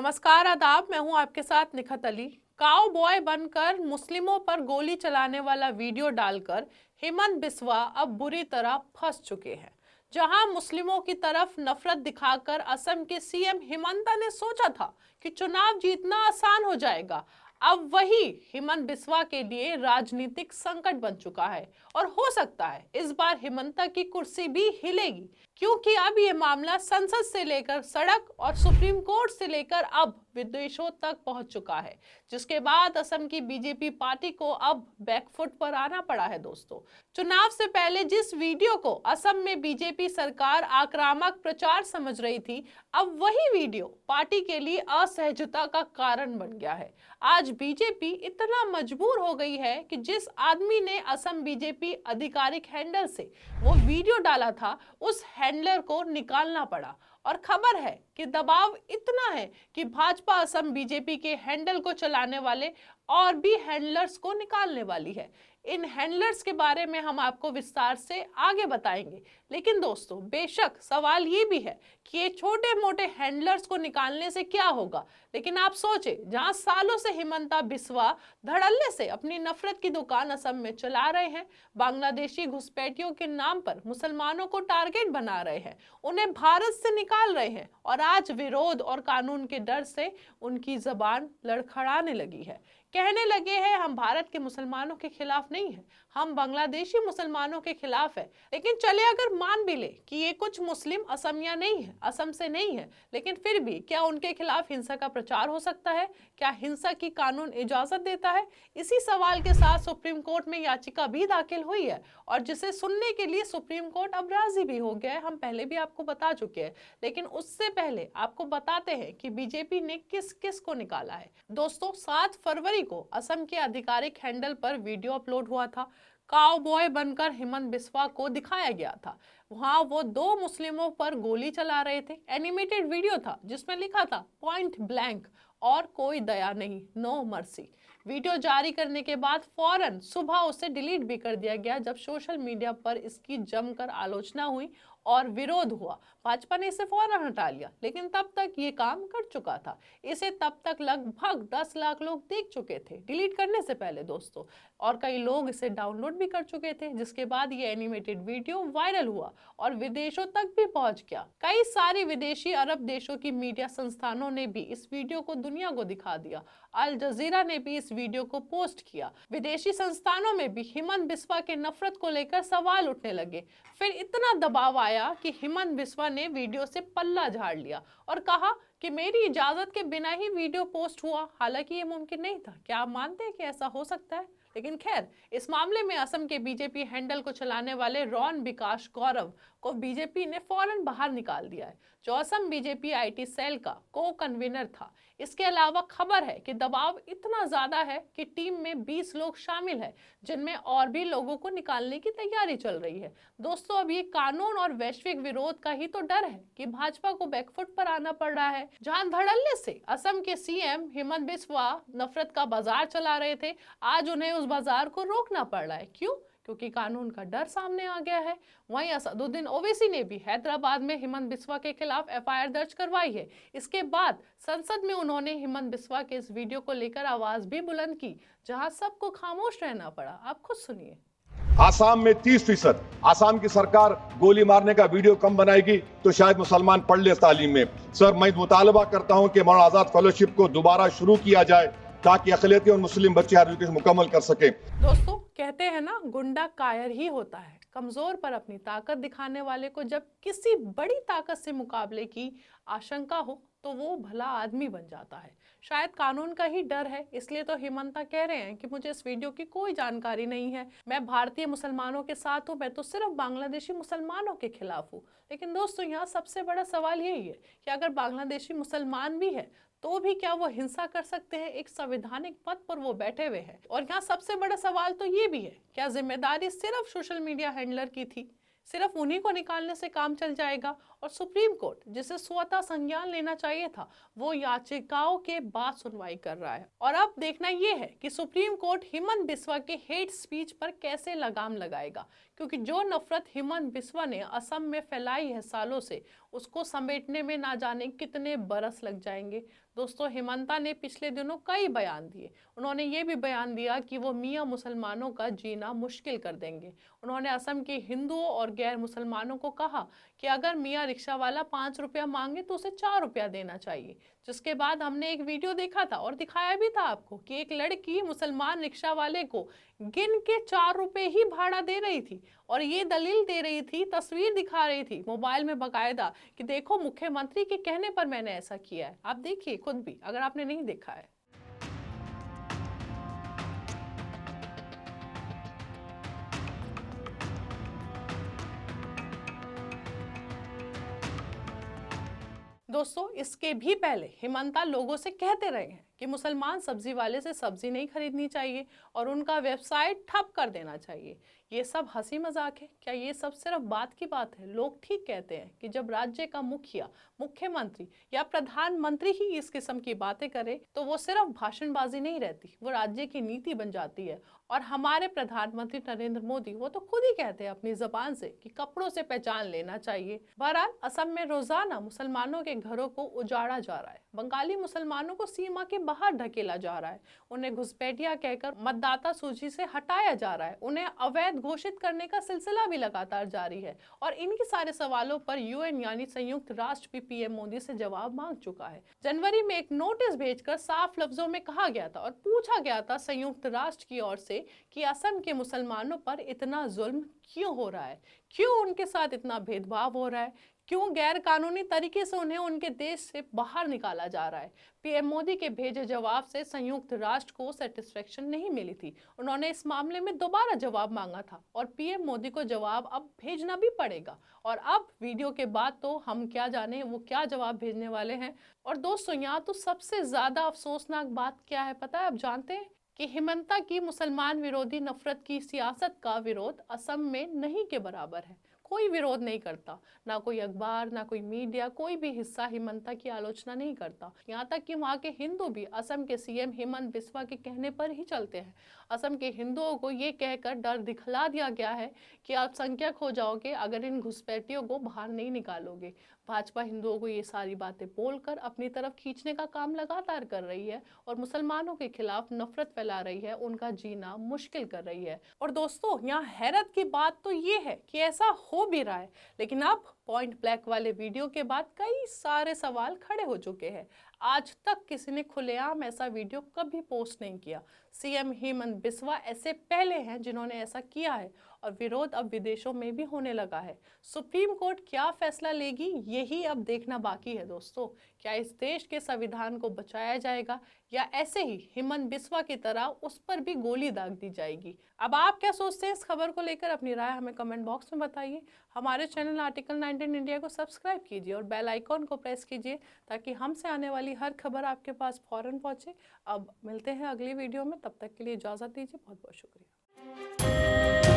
नमस्कार आदाब, मैं हूं आपके साथ निखत अली। काउ बॉय बनकर मुस्लिमों पर गोली चलाने वाला वीडियो डालकर हेमंत बिस्वा अब बुरी तरह फंस चुके हैं। जहां मुस्लिमों की तरफ नफरत दिखाकर असम के सीएम हिमंता ने सोचा था कि चुनाव जीतना आसान हो जाएगा, अब वही हेमंत बिस्वा के लिए राजनीतिक संकट बन चुका है। और हो सकता है इस बार हिमंता की कुर्सी भी हिलेगी, क्योंकि अब ये मामला संसद से लेकर सड़क और सुप्रीम कोर्ट से लेकर अब विदेशों तक पहुंच चुका है, जिसके बाद असम की बीजेपी पार्टी को अब बैकफुट पर आना पड़ा है। दोस्तों, चुनाव से पहले जिस वीडियो को असम में बीजेपी सरकार आक्रामक प्रचार समझ रही थी, अब वही वीडियो पार्टी के लिए असहजता का कारण बन गया है। आज बीजेपी इतना मजबूर हो गई है कि जिस आदमी ने असम बीजेपी आधिकारिक हैंडल से वो वीडियो डाला था, उस हैंडलर को निकालना पड़ा। और खबर है कि दबाव इतना है कि भाजपा असम बीजेपी के हैंडल को चलाने वाले और भी हैंडलर्स को निकालने वाली है। इन हैंडलर्स के बारे में हम आपको विस्तार से आगे बताएंगे। लेकिन दोस्तों, बेशक सवाल ये भी है कि ये छोटे मोटे हैंडलर्स को निकालने से क्या होगा। लेकिन आप सोचे, जहां सालों से हिमंता बिस्वा धड़ल्ले से अपनी नफरत की दुकान असम में चला रहे हैं, बांग्लादेशी घुसपैठियों के नाम पर मुसलमानों को टारगेट बना रहे हैं, उन्हें भारत से निकाल रहे हैं, और आज विरोध और कानून के डर से उनकी जबान लड़खड़ाने लगी है। कहने लगे हैं हम भारत के मुसलमानों के खिलाफ नहीं है, हम बांग्लादेशी मुसलमानों के खिलाफ है। लेकिन चले अगर मान भी ले कि ये कुछ मुस्लिम असमिया नहीं है, असम से नहीं है, लेकिन फिर भी क्या उनके खिलाफ हिंसा का प्रचार हो सकता है? क्या हिंसा की कानून इजाजत देता है? इसी सवाल के साथ सुप्रीम कोर्ट में याचिका भी दाखिल हुई है, और जिसे सुनने के लिए सुप्रीम कोर्ट अब राजी भी हो गया है। हम पहले भी आपको बता चुके हैं, लेकिन उससे पहले आपको बताते हैं कि बीजेपी ने किस किस को निकाला है। दोस्तों, 7 फरवरी को असम के आधिकारिक हैंडल पर वीडियो अपलोड हुआ था। काउ बॉय बनकर हेमंत बिस्वा को दिखाया गया था। वहां वो 2 मुस्लिमों पर गोली चला रहे थे। एनिमेटेड वीडियो था जिसमें लिखा था पॉइंट ब्लैंक और कोई दया नहीं, नो मर्सी। वीडियो जारी करने के बाद फौरन सुबह उसे डिलीट भी कर दिया गया, जब सोशल मीडिया पर इसकी जमकर आलोचना हुई और विरोध हुआ। भाजपा ने इसे फौरन हटा लिया, लेकिन तब तक ये काम कर चुका था। इसे तब तक लगभग 10 लाख लोग देख चुके थे डिलीट करने से पहले दोस्तों, और कई लोग इसे डाउनलोड भी कर चुके थे। जिसके बाद ये एनिमेटेड वीडियो वायरल हुआ और विदेशों तक भी पहुंच गया। कई सारी विदेशी अरब देशों की मीडिया संस्थानों ने भी इस वीडियो को दुनिया को दिखा दिया। अल जजीरा ने भी इस वीडियो को पोस्ट किया। विदेशी संस्थानों में भी हेमंत बिस्वा के नफरत को लेकर सवाल उठने लगे। फिर इतना दबाव आया कि हेमंत बिस्वा ने वीडियो से पल्ला झाड़ लिया और कहा कि मेरी इजाजत के बिना ही वीडियो पोस्ट हुआ। हालांकि ये मुमकिन नहीं था। क्या आप मानते हैं कि ऐसा हो सकता है? लेकिन खैर, इस मामले में असम के बीजेपी हैंडल को चलाने वाले रॉन विकास गौरव को बीजेपी ने फौरन बाहर निकाल दिया है, जो असम बीजेपी आईटी सेल का को कन्वीनर था। इसके अलावा खबर है कि दबाव इतना ज्यादा है कि टीम में 20 लोग शामिल हैं, जिनमें और भी लोगों को निकालने की तैयारी चल रही है। दोस्तों, अब ये कानून और वैश्विक विरोध का ही तो डर है कि भाजपा को बैकफुट पर आना पड़ रहा है। जहां धड़ल्ले से असम के सीएम हेमंत बिस्वा नफरत का बाजार चला रहे थे, आज उन्हें उस बाजार को रोकना पड़ रहा है। क्यों? क्योंकि कानून का डर सामने आ गया है। वहीं असदुद्दीन ओवैसी ने भी हैदराबाद में हेमंत बिस्वा के खिलाफ एफआईआर दर्ज करवाई है। इसके बाद संसद में उन्होंने हेमंत बिस्वा के इस वीडियो को लेकर आवाज भी बुलंद की, जहां सबको खामोश रहना पड़ा। आप खुद सुनिए। आसाम में 30%, आसाम की सरकार गोली मारने का वीडियो कम बनाएगी तो शायद मुसलमान पढ़ ले तालीम में। सर, मैं मुतालबा करता हूं कि मौलाना आजाद फेलोशिप को दोबारा शुरू किया जाए ताकि अक़लियती और मुस्लिम बच्चे एजुकेशन मुकम्मल कर सके। दोस्तों, कहते हैं ना, गुंडा कायर ही होता है। कमजोर पर अपनी ताकत दिखाने वाले को जब किसी बड़ी ताकत से मुकाबले की आशंका हो तो वो भला आदमी बन जाता है। शायद कानून का ही डर है, इसलिए तो हेमंता कह रहे हैं कि मुझे इस वीडियो की कोई जानकारी नहीं है, मैं भारतीय मुसलमानों के साथ हूँ, मैं तो सिर्फ बांग्लादेशी मुसलमानों के खिलाफ हूँ। लेकिन दोस्तों, यहाँ सबसे बड़ा सवाल यही है कि अगर बांग्लादेशी मुसलमान भी है तो भी क्या वो हिंसा कर सकते हैं? एक संवैधानिक पद पर वो बैठे हुए हैं। और यहाँ सबसे बड़ा सवाल तो ये भी है, क्या जिम्मेदारी सिर्फ सोशल मीडिया हैंडलर की थी? सिर्फ उन्हीं को निकालने से काम चल जाएगा? और सुप्रीम कोर्ट, जिसे स्वतः संज्ञान लेना चाहिए था, वो याचिकाओं के बाद सुनवाई कर रहा है। और अब देखना यह है कि सुप्रीम कोर्ट हेमंत बिस्वा के हेट स्पीच पर कैसे लगाम लगाएगा, क्योंकि जो नफरत हेमंत बिस्वा ने असम में फैलाई है सालों से, उसको समेटने में ना जाने कितने बरस लग जाएंगे। दोस्तों, हेमंता ने पिछले दिनों कई बयान दिए। उन्होंने ये भी बयान दिया कि वो मियां मुसलमानों का जीना मुश्किल कर देंगे। उन्होंने असम के हिंदुओं और गैर मुसलमानों को कहा कि अगर मियां रिक्शा वाला 5 रुपया मांगे तो उसे 4 रुपया देना चाहिए। जिसके बाद हमने एक वीडियो देखा था और दिखाया भी था आपको कि एक लड़की मुसलमान रिक्शा वाले को गिन के 4 रुपए ही भाड़ा दे रही थी और ये दलील दे रही थी, तस्वीर दिखा रही थी मोबाइल में बकायदा कि देखो मुख्यमंत्री के कहने पर मैंने ऐसा किया है। आप देखिए खुद भी अगर आपने नहीं देखा है। दोस्तों, इसके भी पहले हेमंता लोगों से कहते रहे हैं कि मुसलमान सब्जी वाले से सब्जी नहीं खरीदनी चाहिए और उनका वेबसाइट ठप कर देना चाहिए। ये सब हंसी मजाक है क्या? ये सब सिर्फ बात की बात है? लोग ठीक कहते हैं कि जब राज्य का मुखिया, मुख्यमंत्री या प्रधानमंत्री ही इस किस्म की बातें करे तो वो सिर्फ भाषणबाजी नहीं रहती, वो राज्य की नीति बन जाती है। और हमारे प्रधानमंत्री नरेंद्र मोदी वो तो खुद ही कहते हैं अपनी जबान से कि कपड़ों से पहचान लेना चाहिए। बहरहाल, असम में रोजाना मुसलमानों के घरों को उजाड़ा जा रहा है। बंगाली मुसलमानों को सीमा के बाहर ढकेला जा रहा है। उन्हें घुसपैठिया कहकर मतदाता सूची से हटाया जा रहा है। उन्हें अवैध घोषित करने का सिलसिला भी लगातार जारी है। और इन्हीं सारे सवालों पर यूएन यानी संयुक्त राष्ट्र भी पीएम मोदी से जवाब मांग चुका है। जनवरी में एक नोटिस भेजकर साफ लफ्जों में कहा गया था और पूछा गया था संयुक्त राष्ट्र की ओर से कि असम के मुसलमानों पर इतना जुल्म क्यों हो रहा है, क्यों उनके साथ इतना भेदभाव हो रहा है, क्यों गैर कानूनी तरीके से उन्हें उनके देश से बाहर निकाला जा रहा है। पीएम मोदी के भेजे जवाब से संयुक्त राष्ट्र को सेटिस्फेक्शन नहीं मिली थी। उन्होंने इस मामले में दोबारा जवाब मांगा था और पीएम मोदी को जवाब अब भेजना भी पड़ेगा। और अब वीडियो के बाद तो हम क्या जाने वो क्या जवाब भेजने वाले हैं। और दोस्तों, यहाँ तो सबसे ज्यादा अफसोसनाक बात क्या है पता है? आप जानते हैं कि हेमंता की मुसलमान विरोधी नफरत की सियासत का विरोध असम में नहीं के बराबर है। कोई विरोध नहीं करता, ना कोई अखबार, ना कोई मीडिया, कोई भी हिस्सा हेमंता की आलोचना नहीं करता। यहाँ तक कि वहाँ के हिंदू भी असम के सीएम हेमंत बिस्वा के कहने पर ही चलते हैं। असम के हिंदुओं को ये कहकर डर दिखला दिया गया है कि आप संख्यक हो जाओगे अगर इन घुसपैठियों को बाहर नहीं निकालोगे। भाजपा हिंदुओं को ये सारी बातें बोलकर अपनी तरफ खींचने का काम लगातार कर रही है और मुसलमानों के खिलाफ नफरत फैला रही है, उनका जीना मुश्किल कर रही है। और दोस्तों, यहाँ हैरत की बात तो ये है कि ऐसा हो भी रहा है, लेकिन अब पॉइंट ब्लैक वाले वीडियो के बाद कई सारे सवाल खड़े हो चुके हैं। आज तक किसी ने खुलेआम ऐसा वीडियो कभी पोस्ट नहीं किया। सीएम हेमंत बिस्वा ऐसे पहले हैं जिन्होंने ऐसा किया है और विरोध अब विदेशों में भी होने लगा है। सुप्रीम कोर्ट क्या फैसला लेगी यही अब देखना बाकी है। दोस्तों, क्या इस देश के संविधान को बचाया जाएगा या ऐसे ही हेमंत बिस्वा की तरह उस पर भी गोली दाग दी जाएगी? अब आप क्या सोचते हैं इस खबर को लेकर? अपनी राय हमें कमेंट बॉक्स में बताइए। हमारे चैनल आर्टिकल 19 इंडिया को सब्सक्राइब कीजिए और बेल आइकॉन को प्रेस कीजिए ताकि हमसे आने वाली हर खबर आपके पास फौरन पहुंचे। अब मिलते हैं अगली वीडियो में, तब तक के लिए इजाजत दीजिए। बहुत बहुत शुक्रिया।